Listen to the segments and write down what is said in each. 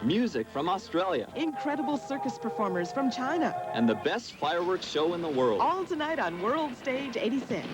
music from Australia, incredible circus performers from China, and the best fireworks show in the world. All tonight on World Stage 86.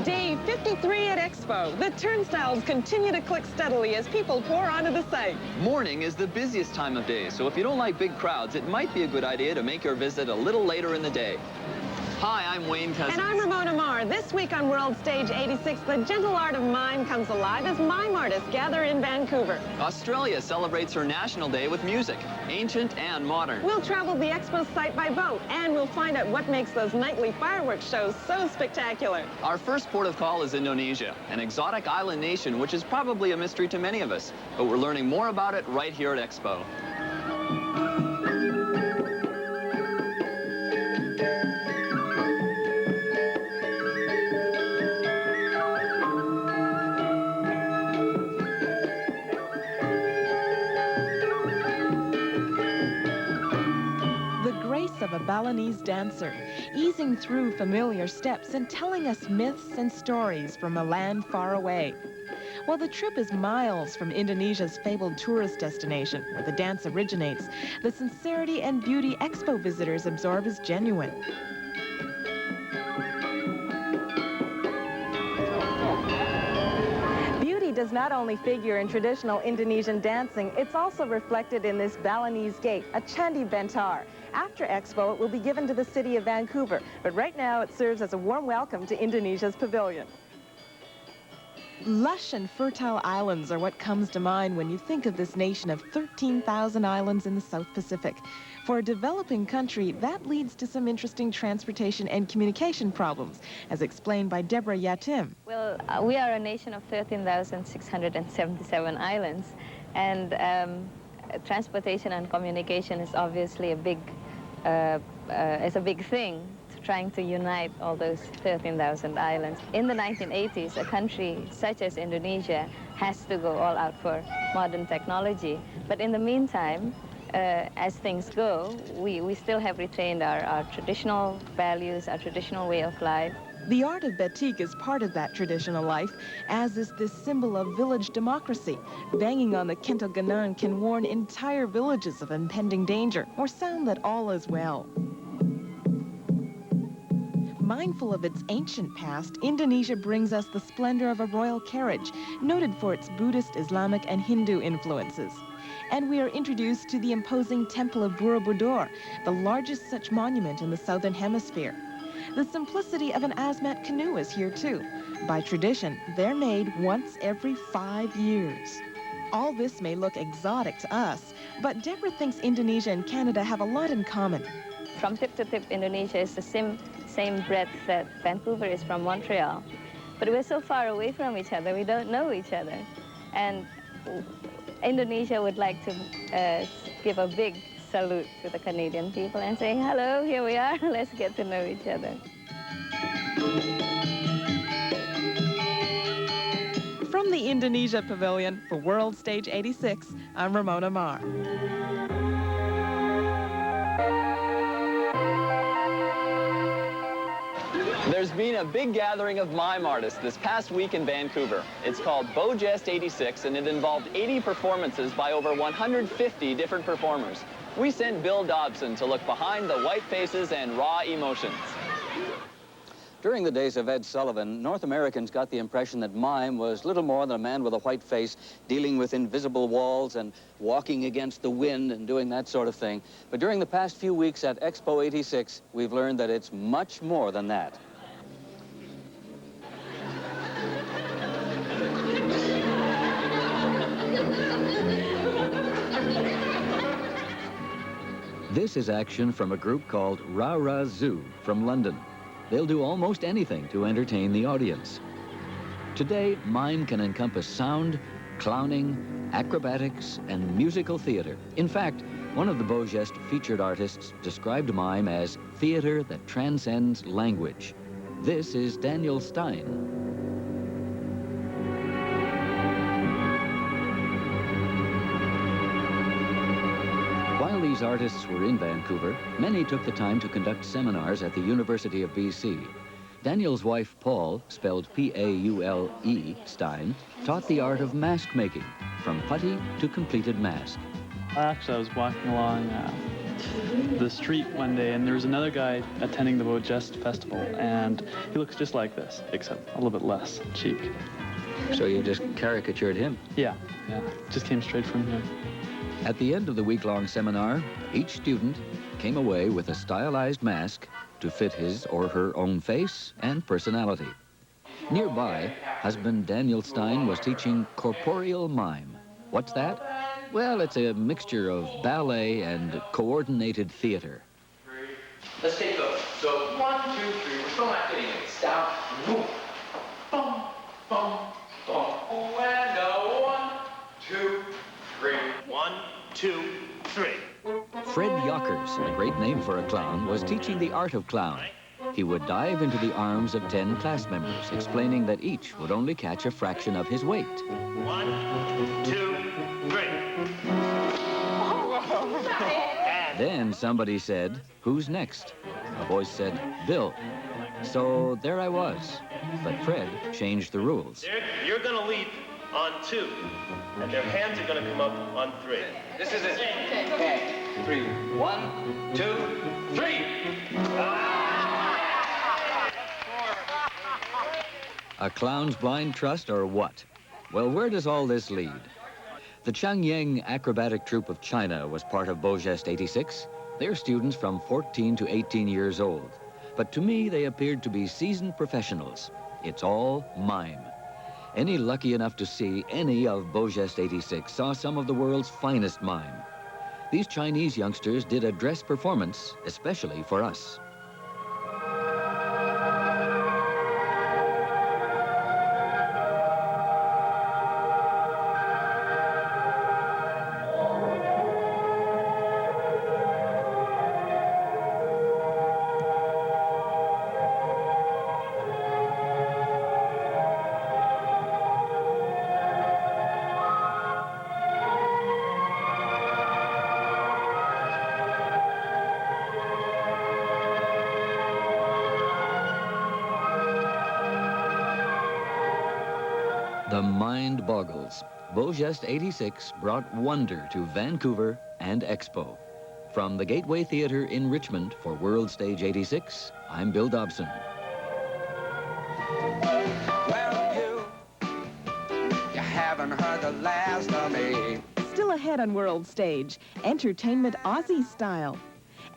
Day 53 at Expo. The turnstiles continue to click steadily as people pour onto the site. Morning is the busiest time of day, so if you don't like big crowds, it might be a good idea to make your visit a little later in the day. Hi, I'm Wayne Cousins. And I'm Ramona Marr. This week on World Stage 86, the gentle art of mime comes alive as mime artists gather in Vancouver. Australia celebrates her National Day with music, ancient and modern. We'll travel the Expo site by boat, and we'll find out what makes those nightly fireworks shows so spectacular. Our first port of call is Indonesia, an exotic island nation which is probably a mystery to many of us, but we're learning more about it right here at Expo. Of a Balinese dancer, easing through familiar steps and telling us myths and stories from a land far away. While the trip is miles from Indonesia's fabled tourist destination, where the dance originates, the sincerity and beauty Expo visitors absorb is genuine. Beauty does not only figure in traditional Indonesian dancing, it's also reflected in this Balinese gate, a Candi Bentar. After Expo, it will be given to the city of Vancouver, but right now it serves as a warm welcome to Indonesia's pavilion. Lush and fertile islands are what comes to mind when you think of this nation of 13,000 islands in the South Pacific. For a developing country, that leads to some interesting transportation and communication problems, as explained by Deborah Yatim. Well, we are a nation of 13,677 islands, and transportation and communication is obviously a big thing, trying to unite all those 13,000 islands. In the 1980s, a country such as Indonesia has to go all out for modern technology. But in the meantime, as things go, we still have retained our traditional values, our traditional way of life. The art of batik is part of that traditional life, as is this symbol of village democracy. Banging on the kento ganan can warn entire villages of impending danger or sound that all is well. Mindful of its ancient past, Indonesia brings us the splendor of a royal carriage, noted for its Buddhist, Islamic, and Hindu influences. And we are introduced to the imposing Temple of Borobudur, the largest such monument in the Southern Hemisphere. The simplicity of an Asmat canoe is here too. By tradition, they're made once every 5 years. All this may look exotic to us, but Deborah thinks Indonesia and Canada have a lot in common. From tip to tip, Indonesia is the same breadth that Vancouver is from Montreal. But we're so far away from each other, we don't know each other. And Indonesia would like to give a big salute to the Canadian people and say, hello, here we are, let's get to know each other. From the Indonesia Pavilion for World Stage 86, I'm Ramona Marr. There's been a big gathering of mime artists this past week in Vancouver. It's called Bojest 86, and it involved 80 performances by over 150 different performers. We sent Bill Dobson to look behind the white faces and raw emotions. During the days of Ed Sullivan, North Americans got the impression that mime was little more than a man with a white face dealing with invisible walls and walking against the wind and doing that sort of thing. But during the past few weeks at Expo 86, we've learned that it's much more than that. This is action from a group called Ra Ra Zoo from London. They'll do almost anything to entertain the audience. Today, mime can encompass sound, clowning, acrobatics, and musical theater. In fact, One of the Beau Geste featured artists described mime as theater that transcends language. This is Daniel Stein. While these artists were in Vancouver, many took the time to conduct seminars at the University of BC. Daniel's wife, Paul, spelled P-A-U-L-E, Stein, taught the art of mask making, from putty to completed mask. Actually, I was walking along the street one day, and there was another guy attending the Beau Geste festival, and he looks just like this, except a little bit less cheek. So you just caricatured him? Yeah, just came straight from him. At the end of the week-long seminar, each student came away with a stylized mask to fit his or her own face and personality. Nearby, husband Daniel Stein was teaching corporeal mime. What's that? Well, it's a mixture of ballet and coordinated theater. Let's take those. So 1, 2, 3. We're still not getting it. Stop. Boom, boom, boom, boom. And 1, 2, 3. 1, 2, 3. Fred Yockers, a great name for a clown, was teaching the art of clown. He would dive into the arms of 10 class members, explaining that each would only catch a fraction of his weight. 1, 2, 3. Then somebody said, "Who's next?" A voice said, "Bill." So there I was. But Fred changed the rules. You're going to leap on 2, and their hands are going to come up on 3. This is it. Okay. 3. 1, 2, 3. A clown's blind trust or what? Well, where does all this lead? The Changyang acrobatic troupe of China was part of Beau Geste 86. They're students from 14 to 18 years old. But to me, they appeared to be seasoned professionals. It's all mime. Any lucky enough to see any of Beau Geste 86 saw some of the world's finest mime. These Chinese youngsters did a dress performance, especially for us. The mind boggles. Beau Geste 86 brought wonder to Vancouver and Expo. From the Gateway Theatre in Richmond for World Stage 86, I'm Bill Dobson. Well, you haven't heard the last of me. Still ahead on World Stage, entertainment Aussie style,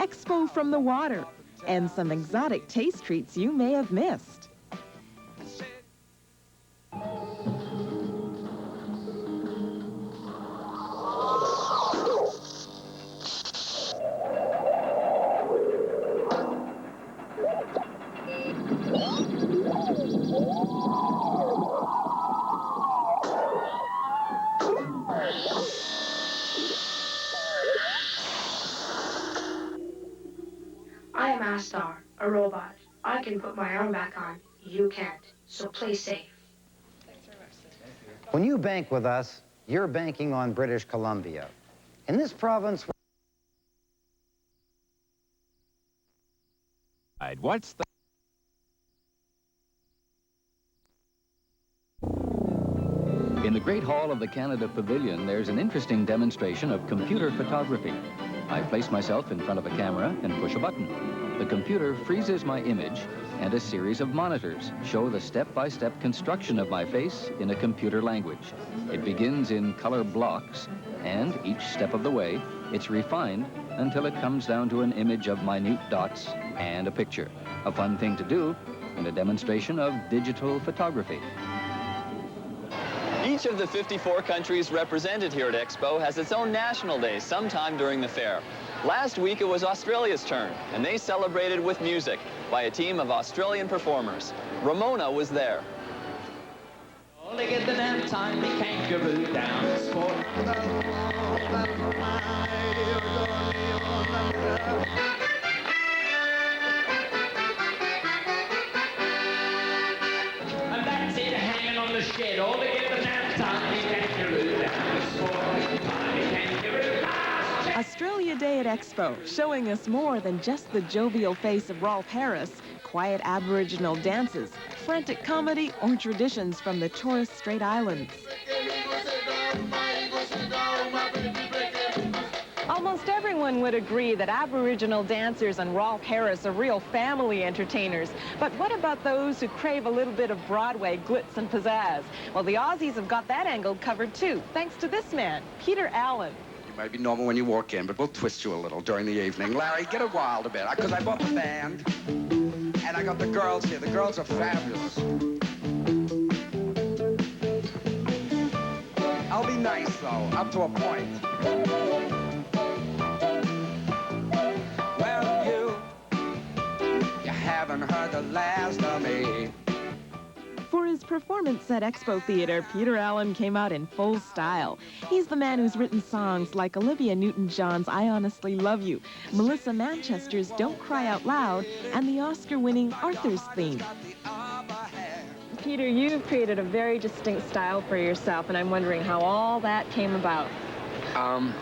Expo from the water, and some exotic taste treats you may have missed. I am Astar, a robot. I can put my arm back on. You can't. So play safe. When you bank with us, you're banking on British Columbia. In this province... What's the... In the Great Hall of the Canada Pavilion, there's an interesting demonstration of computer photography. I place myself in front of a camera and push a button. The computer freezes my image, and a series of monitors show the step-by-step construction of my face in a computer language. It begins in color blocks, and each step of the way, it's refined until it comes down to an image of minute dots and a picture. A fun thing to do in a demonstration of digital photography. Each of the 54 countries represented here at Expo has its own national day sometime during the fair. Last week it was Australia's turn, and they celebrated with music by a team of Australian performers. Ramona was there. Only get the damn time, the kangaroo down, sport. Australia Day at Expo, showing us more than just the jovial face of Rolf Harris, quiet Aboriginal dances, frantic comedy, or traditions from the Torres Strait Islands. Almost everyone would agree that Aboriginal dancers and Rolf Harris are real family entertainers. But what about those who crave a little bit of Broadway glitz and pizzazz? Well, the Aussies have got that angle covered too, thanks to this man, Peter Allen. You may be normal when you walk in, but we'll twist you a little during the evening. Larry, get it wild a bit, because I bought the band, and I got the girls here. The girls are fabulous. I'll be nice, though, up to a point. Haven't heard the last of me. For his performance at Expo Theatre, Peter Allen came out in full style. He's the man who's written songs like Olivia Newton-John's I Honestly Love You, Melissa Manchester's Don't Cry Out Loud, and the Oscar-winning Arthur's theme. Peter, you've created a very distinct style for yourself, and I'm wondering how all that came about.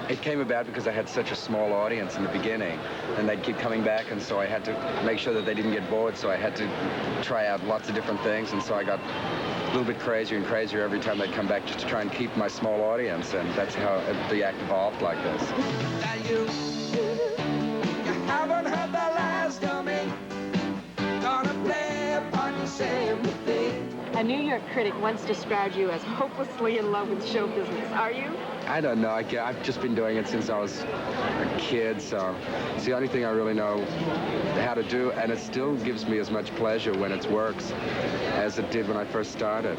It came about because I had such a small audience in the beginning, and they'd keep coming back, and so I had to make sure that they didn't get bored, so I had to try out lots of different things, and so I got a little bit crazier and crazier every time they'd come back just to try and keep my small audience, and that's how the act evolved like this. Now you haven't heard the last of me. Gonna play upon the same thing. A New York critic once described you as hopelessly in love with show business. Are you? I don't know. I've just been doing it since I was a kid, so it's the only thing I really know how to do, and it still gives me as much pleasure when it works as it did when I first started.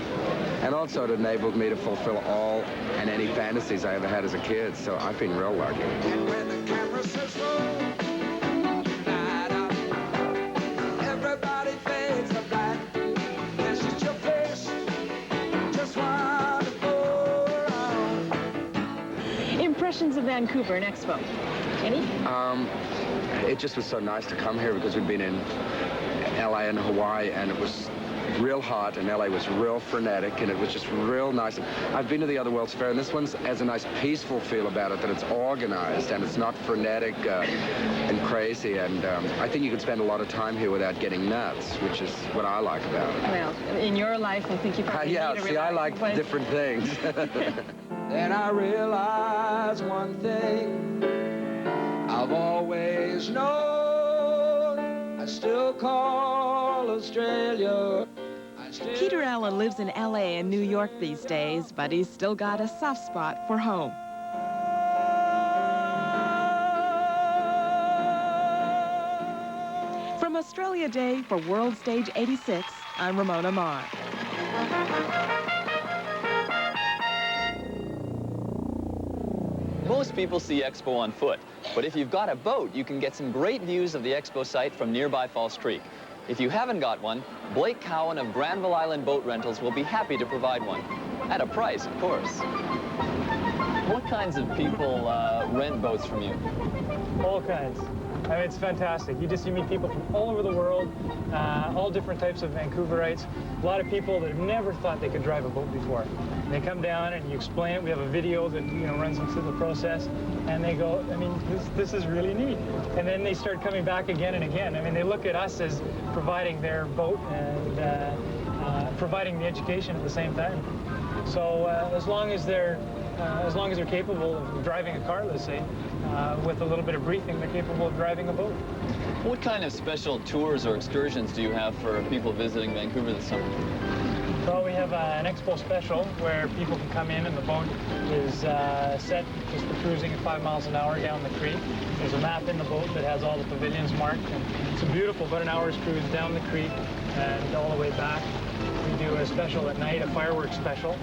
And also it enabled me to fulfill all and any fantasies I ever had as a kid, so I've been real lucky. And when the camera says roll, light up, everybody fades to black. There's just your face, just want to go around. Impressions of Vancouver and Expo. Any? It just was so nice to come here because we'd been in LA and Hawaii, and it was real hot, and LA was real frenetic, and it was just real nice. I've been to the other World's Fair, and this one has a nice peaceful feel about it, that it's organized and it's not frenetic and crazy, and I think you can spend a lot of time here without getting nuts, which is what I like about it. Well, in your life, I think you probably yeah, need to see, I like relax. different things. Then I realize one thing I've always known. I still call Australia. Peter Allen lives in LA and New York these days, but he's still got a soft spot for home. From Australia Day for World Stage 86, I'm Ramona Marr. Most people see Expo on foot, but if you've got a boat, you can get some great views of the Expo site from nearby Falls Creek. If you haven't got one, Blake Cowan of Granville Island Boat Rentals will be happy to provide one. At a price, of course. What kinds of people rent boats from you? All kinds. I mean, it's fantastic. You meet people from all over the world, all different types of Vancouverites. A lot of people that have never thought they could drive a boat before. And they come down and you explain it. We have a video that runs them through the process, and they go, I mean, this is really neat. And then they start coming back again and again. I mean, they look at us as providing their boat and providing the education at the same time. So as long as they're capable of driving a car, let's say, with a little bit of briefing, they're capable of driving a boat. What kind of special tours or excursions do you have for people visiting Vancouver this summer? Well, we have an Expo special where people can come in and the boat is set just for cruising at 5 miles an hour down the creek. There's a map in the boat that has all the pavilions marked. And it's a beautiful, about an hour's cruise down the creek and all the way back. We do a special at night, a fireworks special,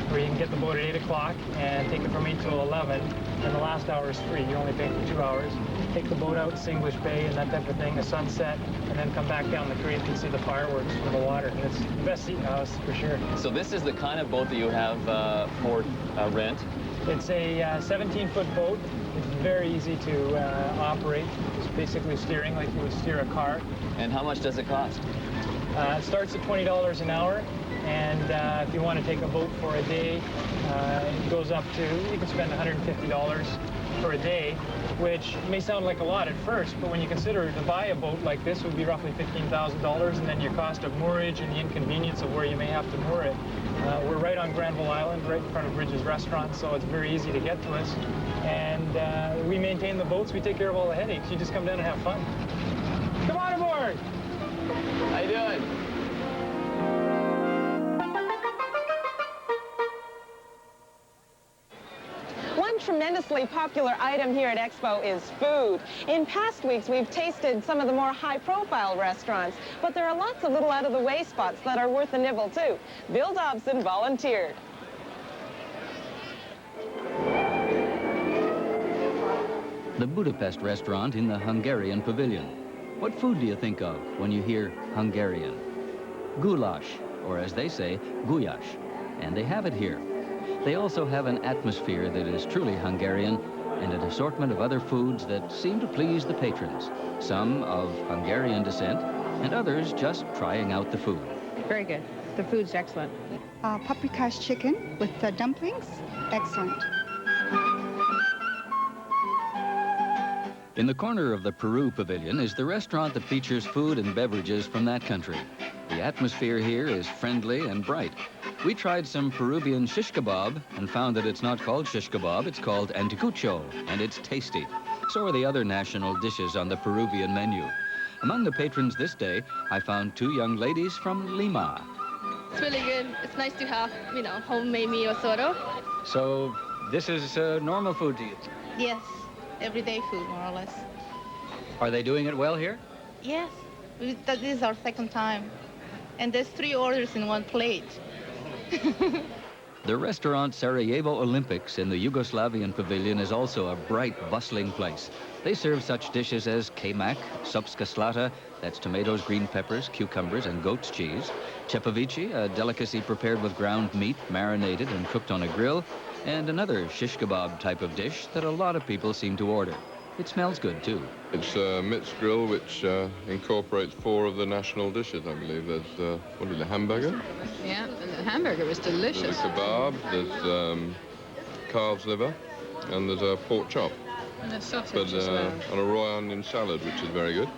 where you can get the boat at 8 o'clock and take it from 8 till 11, and the last hour is free. You only pay for 2 hours. Take the boat out, English Bay and that type of thing, a sunset, and then come back down the creek and see the fireworks from the water. And it's the best seat in the house, for sure. So this is the kind of boat that you have for rent? It's a 17-foot boat. It's very easy to operate. It's basically steering like you would steer a car. And how much does it cost? It starts at $20 an hour, and if you want to take a boat for a day, it goes up to, you can spend $150. for a day, which may sound like a lot at first, but when you consider to buy a boat like this would be roughly $15,000, and then your cost of moorage and the inconvenience of where you may have to moor it. We're right on Granville Island, right in front of Bridges Restaurant, so it's very easy to get to us. And we maintain the boats, we take care of all the headaches. You just come down and have fun. Come on aboard! How you doing? One tremendously popular item here at Expo is food. In past weeks, we've tasted some of the more high-profile restaurants, but there are lots of little out-of-the-way spots that are worth a nibble, too. Bill Dobson volunteered. The Budapest restaurant in the Hungarian Pavilion. What food do you think of when you hear Hungarian? Goulash, or as they say, gulyás. And they have it here. They also have an atmosphere that is truly Hungarian and an assortment of other foods that seem to please the patrons. Some of Hungarian descent and others just trying out the food. Very good. The food's excellent. Paprikash chicken with the dumplings, excellent. In the corner of the Peru Pavilion is the restaurant that features food and beverages from that country. The atmosphere here is friendly and bright. We tried some Peruvian shish kebab and found that it's not called shish kebab, it's called anticucho, and it's tasty. So are the other national dishes on the Peruvian menu. Among the patrons this day, I found two young ladies from Lima. It's really good. It's nice to have, you know, homemade meal sort of. So this is normal food to you? Yes, everyday food, more or less. Are they doing it well here? Yes, this is our second time. And there's 3 orders in 1 plate. The restaurant Sarajevo Olympics in the Yugoslavian Pavilion is also a bright, bustling place. They serve such dishes as kemak, sopska slata, that's tomatoes, green peppers, cucumbers, and goat's cheese, cepovici, a delicacy prepared with ground meat, marinated and cooked on a grill, and another shish kebab type of dish that a lot of people seem to order. It smells good, too. It's a mixed grill which incorporates 4 of the national dishes, I believe. There's, what is it, hamburger? Yeah, and the hamburger was delicious. There's a kebab, there's calf's liver, and there's a pork chop. And a sausage as well. And a raw onion salad, which is very good.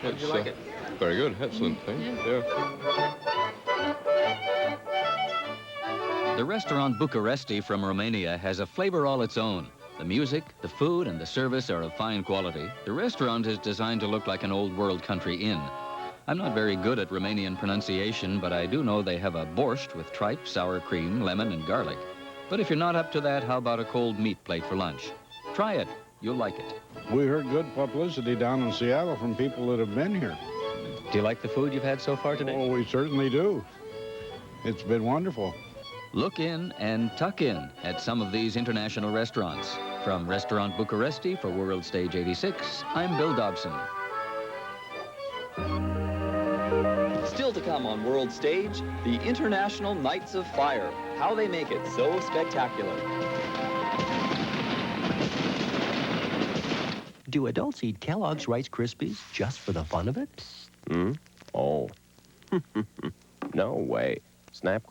How did you like it? Very good, excellent thing, yeah. The restaurant Bucharesti from Romania has a flavor all its own. The music, the food, and the service are of fine quality. The restaurant is designed to look like an old world country inn. I'm not very good at Romanian pronunciation, but I do know they have a borscht with tripe, sour cream, lemon, and garlic. But if you're not up to that, how about a cold meat plate for lunch? Try it. You'll like it. We heard good publicity down in Seattle from people that have been here. Do you like the food you've had so far today? Oh, we certainly do. It's been wonderful. Look in and tuck in at some of these international restaurants. From Restaurant Bucharesti for World Stage 86, I'm Bill Dobson. Still to come on World Stage, the International Nights of Fire. How they make it so spectacular. Do adults eat Kellogg's Rice Krispies just for the fun of it? Oh. No way. Snap,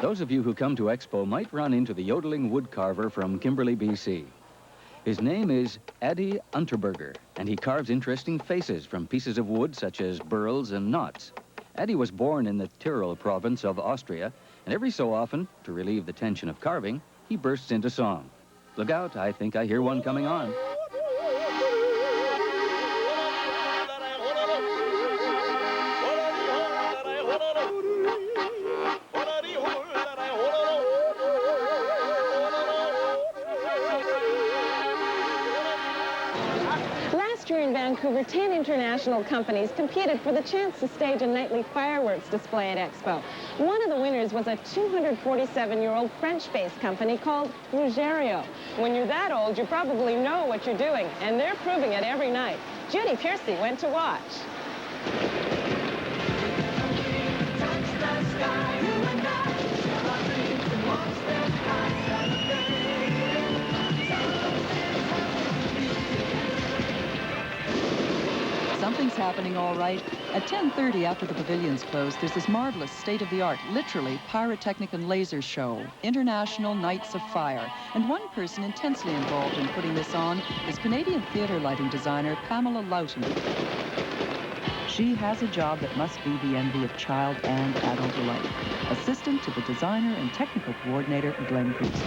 Those of you who come to Expo might run into the yodeling woodcarver from Kimberley, BC. His name is Adi Unterberger, and he carves interesting faces from pieces of wood such as burls and knots. Adi was born in the Tyrol province of Austria, and every so often, to relieve the tension of carving, he bursts into song. Look out, I think I hear one coming on. In Vancouver, 10 international companies competed for the chance to stage a nightly fireworks display at Expo. One of the winners was a 247-year-old French-based company called Ruggiero. When you're that old, you probably know what you're doing, and they're proving it every night. Judy Piercy went to watch. things happening all right. At 10:30 after the pavilion's closed, there's this marvelous state-of-the-art, literally, pyrotechnic and laser show, International Nights of Fire. And one person intensely involved in putting this on is Canadian theater lighting designer Pamela Loughton. She has a job that must be the envy of child and adult alike. Assistant to the designer and technical coordinator, Glenn Priest.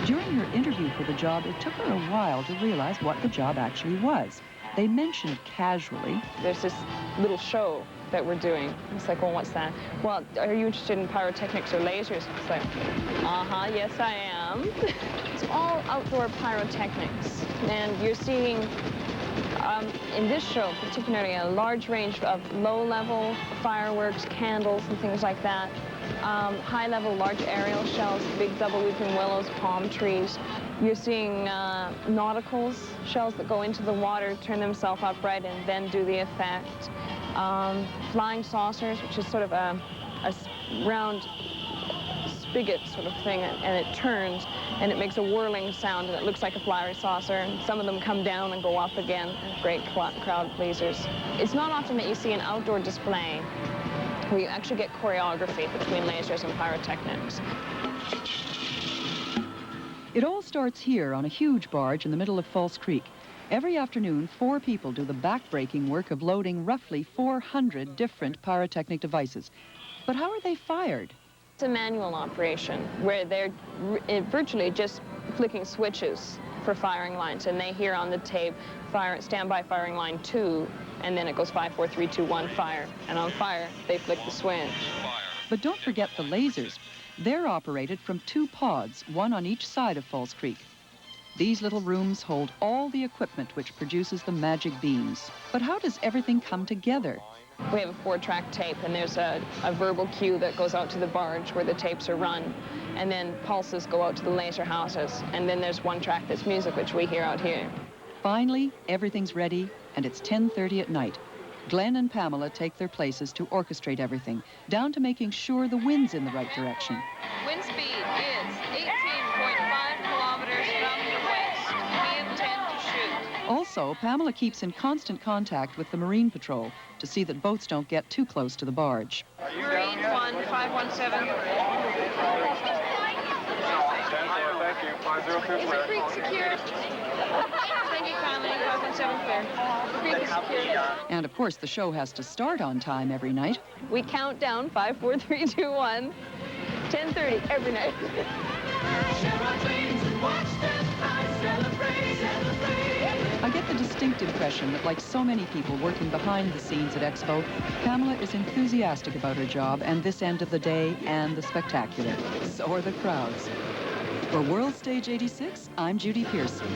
During her interview for the job, it took her a while to realize what the job actually was. They mentioned casually, there's this little show that we're doing. It's like, well, what's that? Well, are you interested in pyrotechnics or lasers? It's like, yes, I am. It's all outdoor pyrotechnics. And you're seeing, in this show, particularly a large range of low-level fireworks, candles, and things like that. High-level large aerial shells, big double-looping willows, palm trees. You're seeing nauticals, shells that go into the water, turn themselves upright, and then do the effect. Flying saucers, which is sort of a round spigot sort of thing, and it turns, and it makes a whirling sound, and it looks like a fiery saucer, and some of them come down and go up again. Great crowd pleasers. It's not often that you see an outdoor display where you actually get choreography between lasers and pyrotechnics. it all starts here on a huge barge in the middle of False Creek. Every afternoon, 4 people do the back-breaking work of loading roughly 400 different pyrotechnic devices. But how are they fired? It's a manual operation where they're virtually just flicking switches for firing lines, and they hear on the tape, standby firing line 2, and then it goes 5, 4, 3, 2, 1, fire. And on fire, they flick the switch. But don't forget the lasers. They're operated from 2 pods, one on each side of False Creek. These little rooms hold all the equipment which produces the magic beams. But how does everything come together? We have a 4-track tape, and there's a verbal cue that goes out to the barge where the tapes are run, and then pulses go out to the laser houses, and then there's 1 track that's music, which we hear out here. Finally, everything's ready, and it's 10:30 at night. Glenn and Pamela take their places to orchestrate everything, down to making sure the wind's in the right direction. Wind speed is 18.5 kilometers from the west. We intend to shoot. Also, Pamela keeps in constant contact with the Marine Patrol to see that boats don't get too close to the barge. Marine 1517. Thank you. 502 Is the creek secure? Thank you kindly. 517 clear. The creek is secure. And of course, the show has to start on time every night. We count down 5, 4, 3, 2, 1. 10:30 every night. I get the distinct impression that, like so many people working behind the scenes at Expo, Pamela is enthusiastic about her job and this end of the day and the spectacular. So are the crowds. For World Stage 86, I'm Judy Pearson.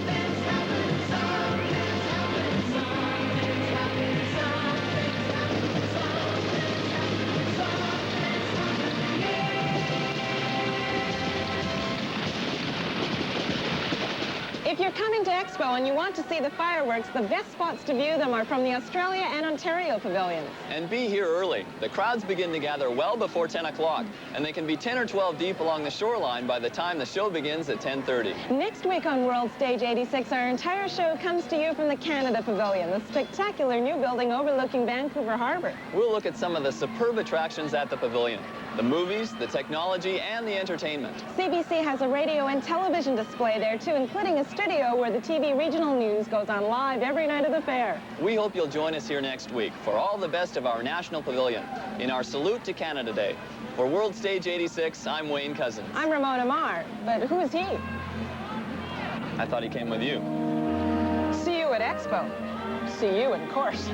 If you're coming to Expo and you want to see the fireworks, the best spots to view them are from the Australia and Ontario pavilions. And be here early. The crowds begin to gather well before 10 o'clock, and they can be 10 or 12 deep along the shoreline by the time the show begins at 10:30. Next week on World Stage 86, our entire show comes to you from the Canada Pavilion, the spectacular new building overlooking Vancouver Harbour. We'll look at some of the superb attractions at the pavilion, the movies, the technology, and the entertainment. CBC has a radio and television display there, too, including a studio where the TV regional news goes on live every night of the fair. We hope you'll join us here next week for all the best of our National Pavilion in our Salute to Canada Day. For World Stage 86, I'm Wayne Cousins. I'm Ramona Marr, but who is he? I thought he came with you. See you at Expo. See you in course.